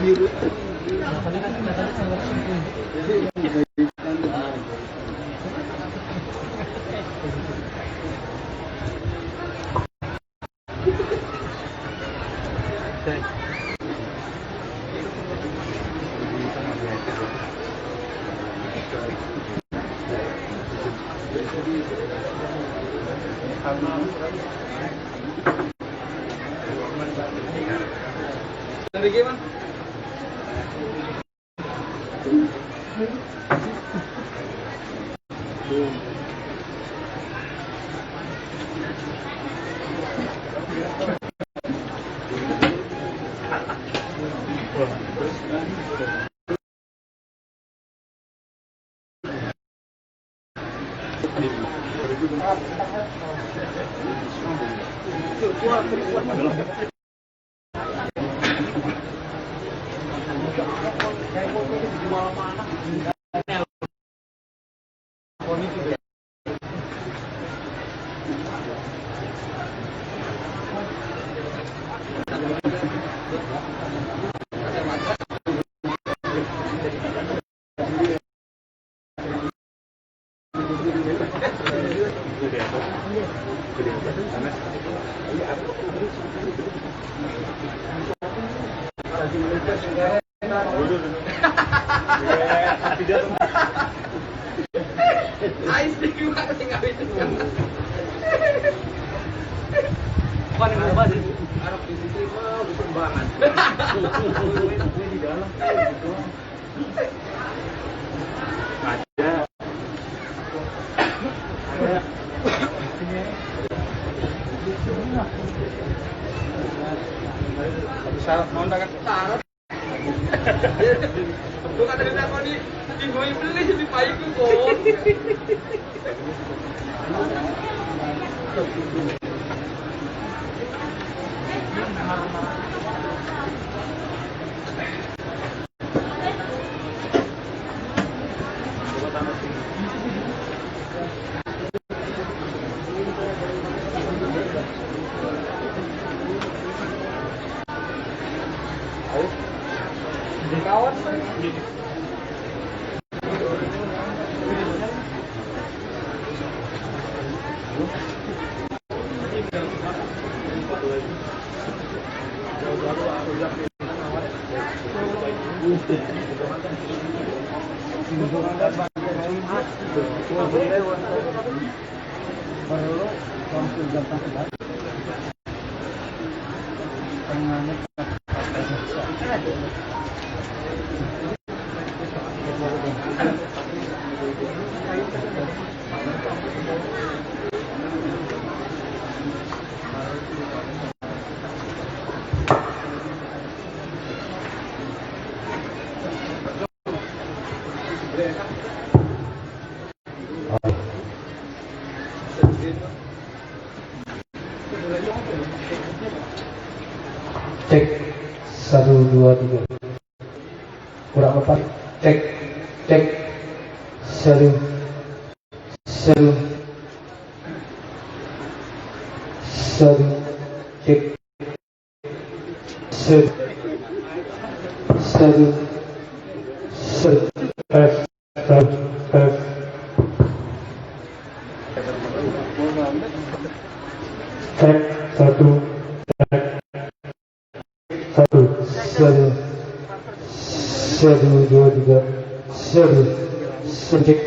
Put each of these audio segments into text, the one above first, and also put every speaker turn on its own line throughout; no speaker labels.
biru. Bagaimana? Syarat mau kan? Syarat. Bukan dari siapa nih? Tinggal beli di payung kok. Kawan
cek 1 2 3 kurang 4 cek 1 1 cek 1 1 2 3 1 cek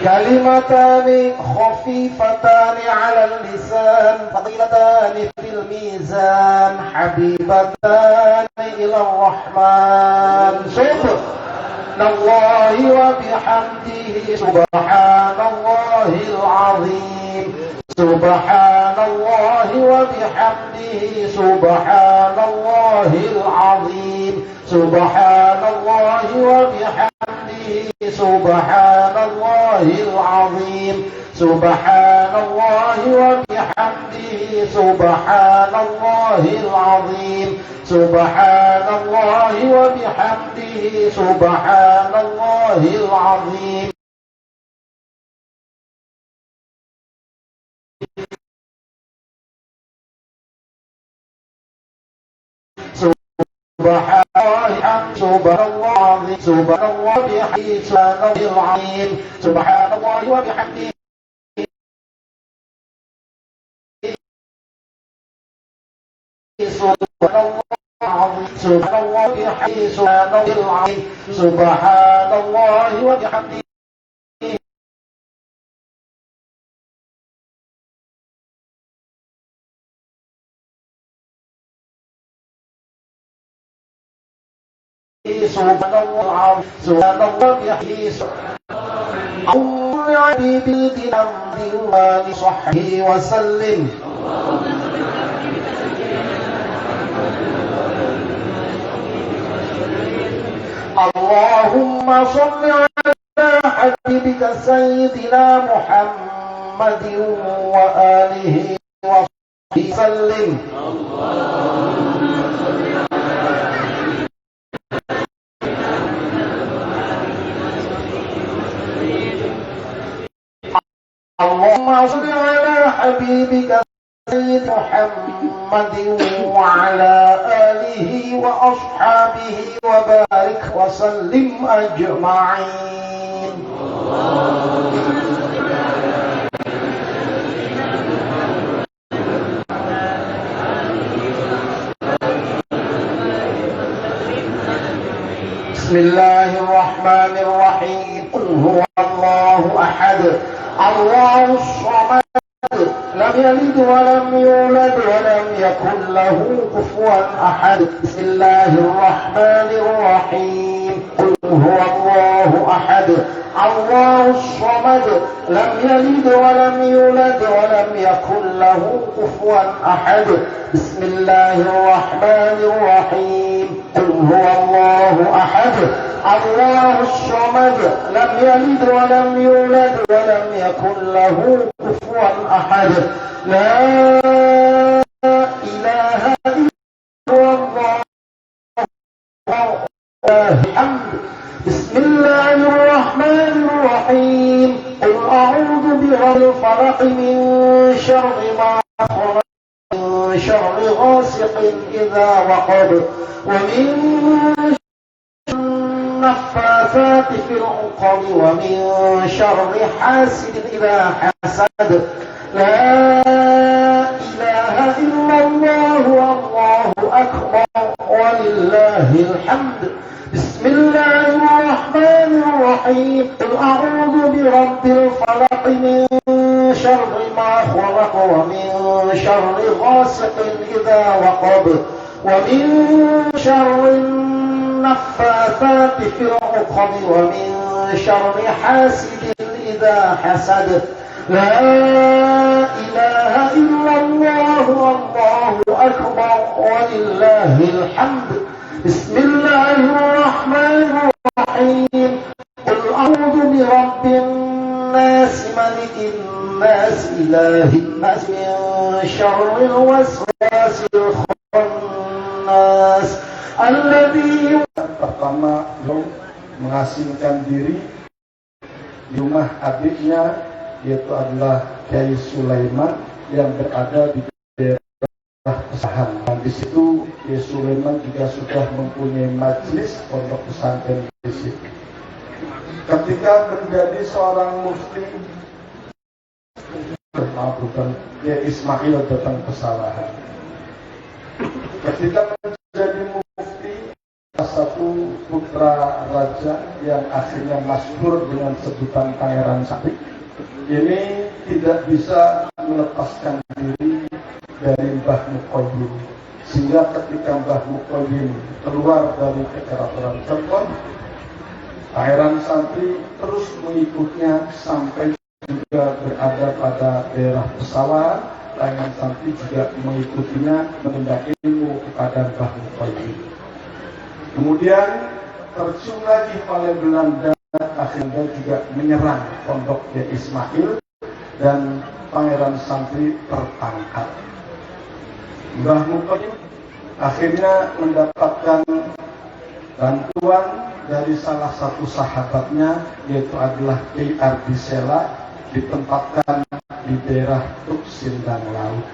كلمتان خفيفتان على اللسان ثقيلتان في الميزان حبيبتان إلى الرحمن سبحان الله وبحمده سبحان الله العظيم سبحان الله وبحمده سبحان الله العظيم سبحان الله وبحمده سبحان الله العظيم سبحان الله وبحمده سبحان الله العظيم سبحان الله وبحمده سبحان الله العظيم سبحان الله سبحان الله بحمده سبحان الله العظيم سبحان الله وبحمده سبحان الله العظيم سبحان الله بحمده سبحان الله العظيم سبحان الله وبحمده سبحان الله سبحان الله بحمده اللهم بالدين وصحبه وسلم اللهم صل على حبيبك سيدنا محمد وآله وصحبه وسلم. اللهم صل على حبيبك سيد محمد وعلى آله وأصحابه وبارك وسلم أجمعين. بسم الله الرحمن الرحيم. قل هو الله أحد الله الصمد لم يلد ولم يولد ولم يكن له كفوا أحد. بسم الله الرحمن الرحيم. قل هو الله أحد الله الصمد لم يلد ولم يولد ولم يكن له كفوا أحد. بسم الله الرحمن الرحيم. قل هو الله أحد الله الصمد لم يلد ولم يولد ولم يكن له كفوا أحد. لا إله إلا الله الحمد. بسم الله الرحمن الرحيم. قل أعوذ برب الفلق من شر ما خلق من شر غاسق إذا وقب ومن النفاثات في العقد ومن شر حاسد إذا حسد. لا إله إلا الله والله أكبر ولله الحمد. بسم الله الرحمن الرحيم. قل أعوذ برب الفلق من شر ما خلق ومن شر غاسق إذا وقب ومن شر النفاثات في العقد ومن شر حاسد إذا حسد. لا إله إلا الله والله أكبر ولله الحمد. بسم الله الرحمن الرحيم. قل أعوذ برب الناس ملك الناس إله الناس من شر الوسواس الخناس الذي.
Pertama, mengasingkan diri di rumah adiknya, yaitu adalah Kiai Sulaiman yang berada di daerah Pesahan. Dan di situ Kiai Sulaiman juga sudah mempunyai majelis pondok pesantren di situ. Ketika menjadi seorang mufti, bukan Kiai Ismail datang kesalahan. Ketika menjadi mufti, salah satu putra raja yang akhirnya masyhur dengan sebutan Pangeran Sapik ini tidak bisa melepaskan diri dari Mbah Muqayyim, sehingga ketika Mbah Muqayyim keluar dari kekerabatan Cirebon, Pangeran Santri terus mengikutnya sampai juga berada pada daerah Pesawaran. Pangeran Santri juga mengikutinya menuntut ilmu kepada Mbah Muqayyim. Kemudian tercium lagi oleh Belanda, akhirnya juga menyerang pondok Kiai Ismail dan Pangeran Santri tertangkap. Mbah Muqayyim akhirnya mendapatkan bantuan dari salah satu sahabatnya, yaitu adalah Kiai Ardi Sela, ditempatkan di daerah Tuk Sindang Laut.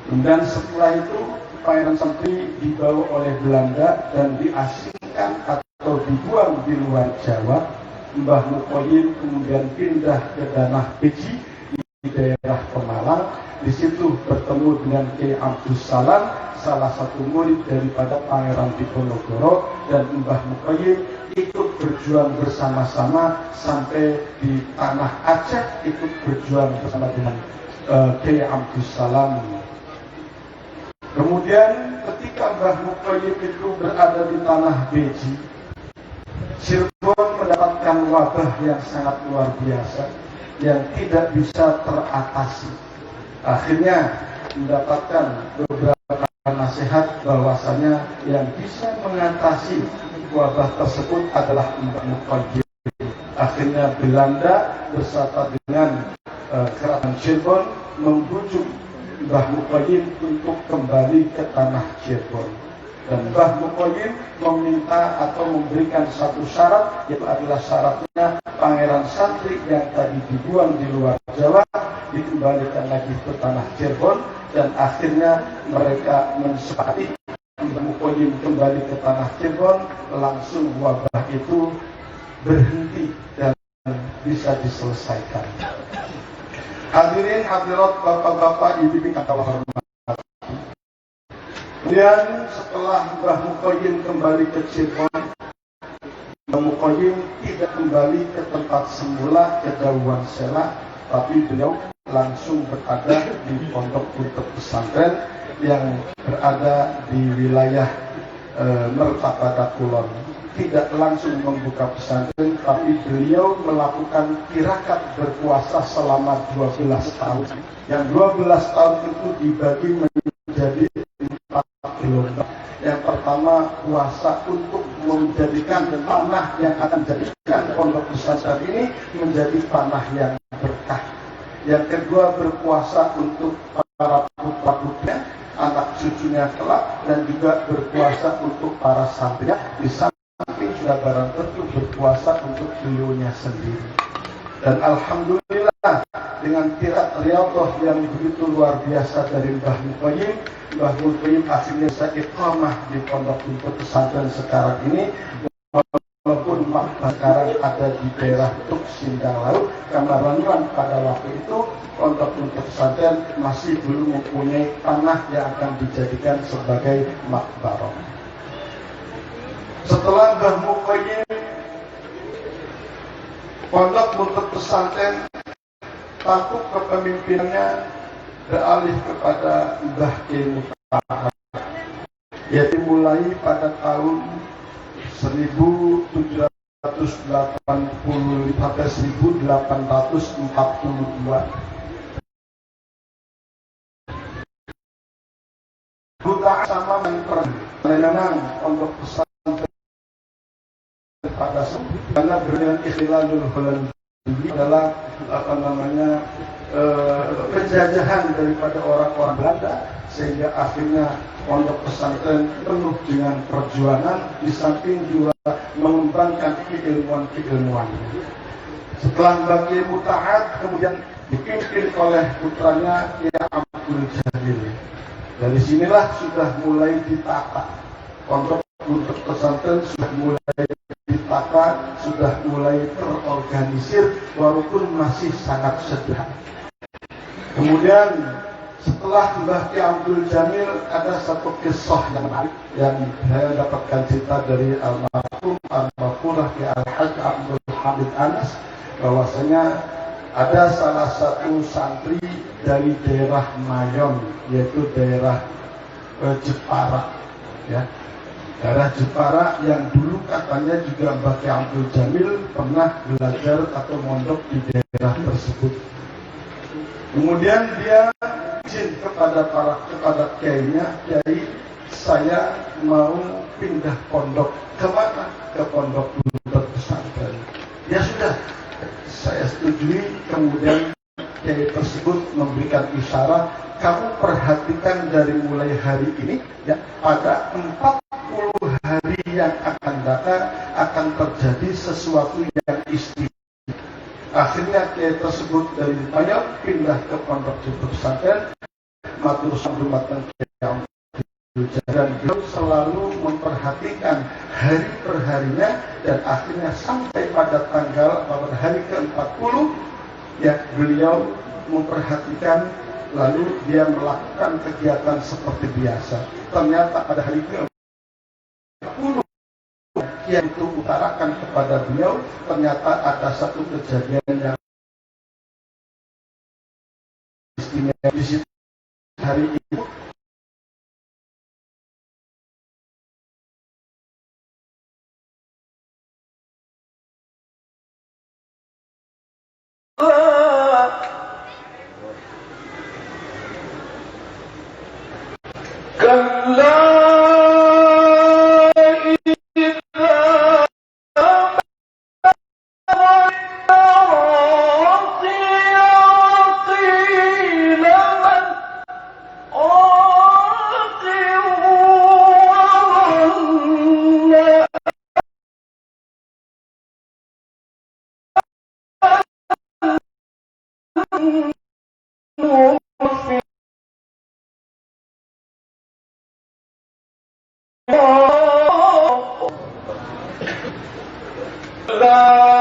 Kemudian setelah itu Pangeran Santri dibawa oleh Belanda dan diasingkan atau dibuang di luar Jawa. Mbah Muqayyim kemudian pindah ke Danah Beji di daerah Pemalang. Di situ bertemu dengan Kiai Abdus Salam, salah satu murid daripada Pangeran Diponegoro, dan Mbah Muqayyim ikut berjuang bersama-sama sampai di tanah Aceh, ikut berjuang bersama dengan Kiai Abdus Salam. Kemudian ketika Mbah Muqayyim itu berada di tanah Beji, Cirebon mendapatkan wabah yang sangat luar biasa yang tidak bisa teratasi. Akhirnya mendapatkan beberapa nasihat bahwasanya yang bisa mengatasi wabah tersebut adalah Mbah Muqayyim. Akhirnya Belanda bersama dengan kerajaan Cirebon membujuk Mbah Muqayyim untuk kembali ke tanah Cirebon. Dan Mbah Muqayyim meminta atau memberikan satu syarat, yaitu adalah syaratnya pangeran santri yang tadi dibuang di luar Jawa dikembalikan lagi ke tanah Cirebon, dan akhirnya mereka mensepakati Mbah Muqayyim kembali ke tanah Cirebon, langsung wabah itu berhenti dan bisa diselesaikan. Hadirin hadirat bapak-bapak ibu kata hormat. Kemudian setelah Mbah Muqayyim kembali ke Cirebon, Mbah Muqayyim tidak kembali ke tempat semula ke Dawan Sela, tapi beliau langsung berada di pondok untuk pesantren yang berada di wilayah Mertapada Kulon. Tidak langsung membuka pesantren, tapi beliau melakukan tirakat berpuasa selama 12 tahun. Yang 12 tahun itu dibagi menjadi 4 gelombang. Yang pertama, puasa untuk menjadikan tanah yang akan menjadikan pondok pesantren ini menjadi tanah yang berkah. Yang kedua, berpuasa untuk para putra-putrinya, anak cucunya kelak, dan juga berpuasa untuk para santrinya. Di samping sudah barang tentu berpuasa untuk beliaunya sendiri. Dan alhamdulillah dengan tirat riyadhah yang begitu luar biasa dari Mbah Muqayyim, Mbah Muqayyim akhirnya bisa iqamah di pondok untuk pesantren sekarang ini, walaupun makna sekarang ada di daerah Tuk Sindang Laut, karena Randuan pada waktu itu pondok untuk pesantren masih belum mempunyai tanah yang akan dijadikan sebagai makbarah. Setelah Mbah Muqayyim pondok untuk pesantren takut kepemimpinannya beralih kepada Mbah Kiai Mutaat, yaitu mulai pada tahun 1780 sampai 1842. Mutaat sama memang pondok pesantren pada karena berikan Ikhlalul Holland adalah penjajahan daripada orang-orang Belanda, sehingga akhirnya pondok pesantren penuh dengan perjuangan, di samping juga mengembangkan keilmuan-keilmuan. Setelah Mbah Kiai Mutaat kemudian dipimpin oleh putranya Kiai Abdul Jalil. Dari sinilah sudah mulai ditata pondok untuk pesantren, sudah mulai ditata, sudah mulai terorganisir, walaupun masih sangat sederhana. Kemudian setelah Mbah Kiai Abdul Jamil ada satu kisah yang menarik yang saya dapatkan cerita dari almarhum Al-Mafurah Kiai Al-Hajj Abdul Hamid Anas, bahwasanya ada salah satu santri dari daerah Mayon, yaitu daerah Jepara, ya. Daerah Jepara yang dulu katanya juga Mbah Kiai Abdul Jamil pernah belajar atau mondok di daerah tersebut. Kemudian dia izin kepada kiainya, Kiai, saya mau pindah pondok. Kemana? Ke pondok untuk pesantren. Ya sudah, saya setujui. Kemudian Kiai tersebut memberikan isyarat, kamu perhatikan dari mulai hari ini, ya, pada 40 hari yang akan datang akan terjadi sesuatu yang istimewa. Akhirnya Kiai tersebut dari Mayon pindah ke pondok pesantren matur sambungatan Kiai dan beliau selalu memperhatikan hari per harinya, dan akhirnya sampai pada hari ke-40 ya beliau memperhatikan, lalu dia melakukan kegiatan seperti biasa. Ternyata pada hari ke-40 yang itu utarakan kepada beliau, ternyata ada satu kejadian yang istimewa di situ. Hari itu
La